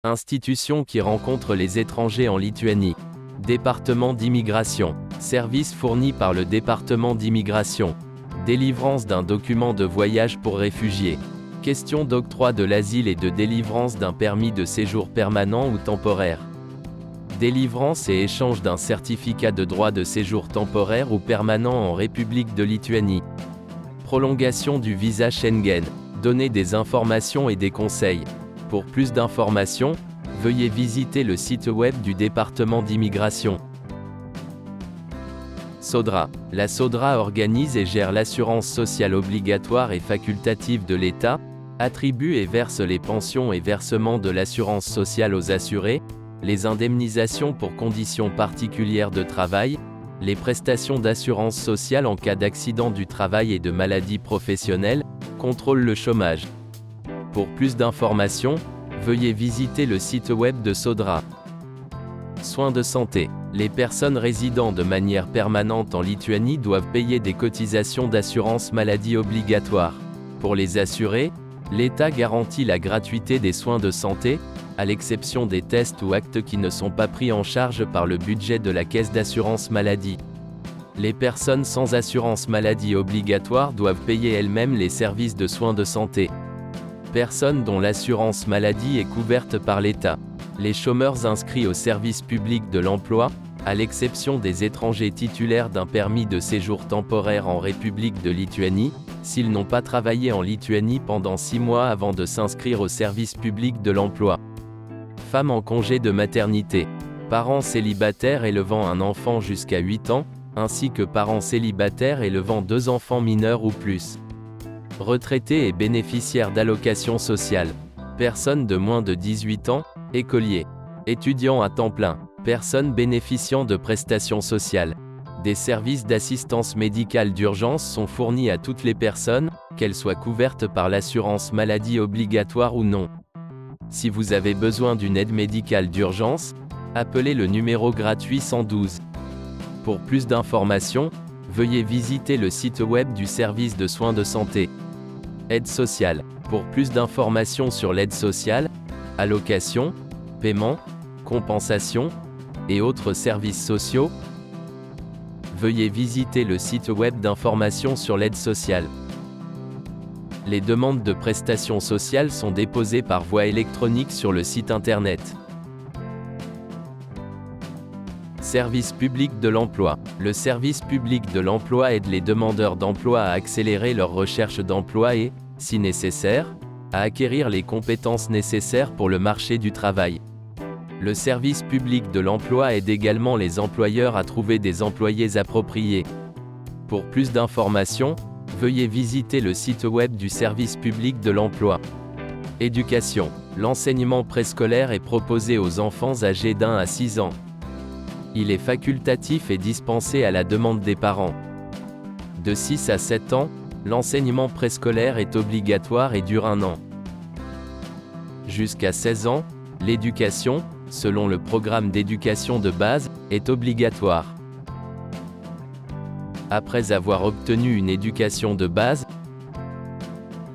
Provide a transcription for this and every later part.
Institution qui rencontre les étrangers en Lituanie. Département d'immigration. Services fournis par le département d'immigration. Délivrance d'un document de voyage pour réfugiés. Question d'octroi de l'asile et de délivrance d'un permis de séjour permanent ou temporaire. Délivrance et échange d'un certificat de droit de séjour temporaire ou permanent en République de Lituanie. Prolongation du visa Schengen. Donner des informations et des conseils. Pour plus d'informations, veuillez visiter le site web du département d'immigration. Sodra. La Sodra organise et gère l'assurance sociale obligatoire et facultative de l'État, attribue et verse les pensions et versements de l'assurance sociale aux assurés, les indemnisations pour conditions particulières de travail, les prestations d'assurance sociale en cas d'accident du travail et de maladie professionnelle, contrôle le chômage. Pour plus d'informations, veuillez visiter le site web de Sodra. Soins de santé. Les personnes résidant de manière permanente en Lituanie doivent payer des cotisations d'assurance maladie obligatoire. Pour les assurés, l'État garantit la gratuité des soins de santé, à l'exception des tests ou actes qui ne sont pas pris en charge par le budget de la caisse d'assurance maladie. Les personnes sans assurance maladie obligatoire doivent payer elles-mêmes les services de soins de santé. Personnes dont l'assurance maladie est couverte par l'État. Les chômeurs inscrits au service public de l'emploi, à l'exception des étrangers titulaires d'un permis de séjour temporaire en République de Lituanie, s'ils n'ont pas travaillé en Lituanie pendant 6 mois avant de s'inscrire au service public de l'emploi. Femmes en congé de maternité. Parents célibataires élevant un enfant jusqu'à 8 ans, ainsi que parents célibataires élevant 2 enfants mineurs ou plus. Retraités et bénéficiaires d'allocations sociales. Personnes de moins de 18 ans, écoliers. Étudiants à temps plein. Personnes bénéficiant de prestations sociales. Des services d'assistance médicale d'urgence sont fournis à toutes les personnes, qu'elles soient couvertes par l'assurance maladie obligatoire ou non. Si vous avez besoin d'une aide médicale d'urgence, appelez le numéro gratuit 112. Pour plus d'informations, veuillez visiter le site web du service de soins de santé. Aide sociale. Pour plus d'informations sur l'aide sociale, allocation, paiement, compensation, et autres services sociaux, veuillez visiter le site web d'information sur l'aide sociale. Les demandes de prestations sociales sont déposées par voie électronique sur le site internet. Service public de l'emploi. Le service public de l'emploi aide les demandeurs d'emploi à accélérer leur recherche d'emploi et, si nécessaire, à acquérir les compétences nécessaires pour le marché du travail. Le service public de l'emploi aide également les employeurs à trouver des employés appropriés. Pour plus d'informations, veuillez visiter le site web du service public de l'emploi. Éducation. L'enseignement préscolaire est proposé aux enfants âgés d'1 à 6 ans. Il est facultatif et dispensé à la demande des parents. De 6 à 7 ans, l'enseignement préscolaire est obligatoire et dure 1 an. Jusqu'à 16 ans, l'éducation, selon le programme d'éducation de base, est obligatoire. Après avoir obtenu une éducation de base,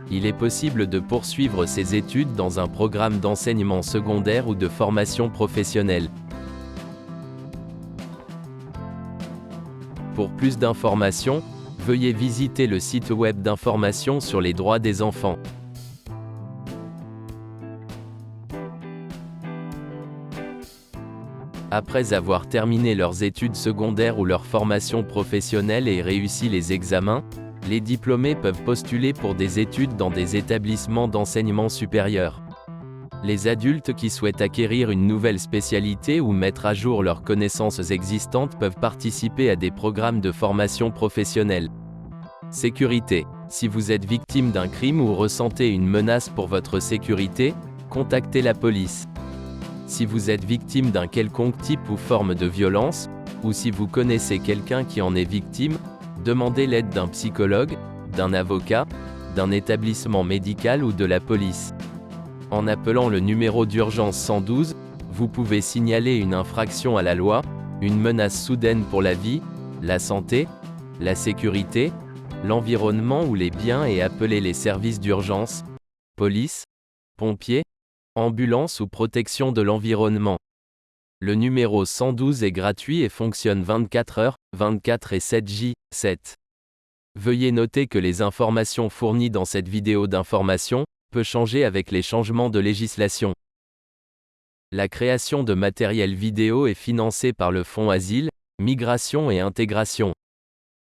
il est possible de poursuivre ses études dans un programme d'enseignement secondaire ou de formation professionnelle. Pour plus d'informations, veuillez visiter le site web d'information sur les droits des enfants. Après avoir terminé leurs études secondaires ou leur formation professionnelle et réussi les examens, les diplômés peuvent postuler pour des études dans des établissements d'enseignement supérieur. Les adultes qui souhaitent acquérir une nouvelle spécialité ou mettre à jour leurs connaissances existantes peuvent participer à des programmes de formation professionnelle. Sécurité. Si vous êtes victime d'un crime ou ressentez une menace pour votre sécurité, contactez la police. Si vous êtes victime d'un quelconque type ou forme de violence, ou si vous connaissez quelqu'un qui en est victime, demandez l'aide d'un psychologue, d'un avocat, d'un établissement médical ou de la police. En appelant le numéro d'urgence 112, vous pouvez signaler une infraction à la loi, une menace soudaine pour la vie, la santé, la sécurité, l'environnement ou les biens et appeler les services d'urgence, police, pompiers, Ambulance ou protection de l'environnement. Le numéro 112 est gratuit et fonctionne 24 heures, 24 et 7 j, 7. Veuillez noter que les informations fournies dans cette vidéo d'information peut changer avec les changements de législation. La création de matériel vidéo est financée par le Fonds Asile, Migration et Intégration.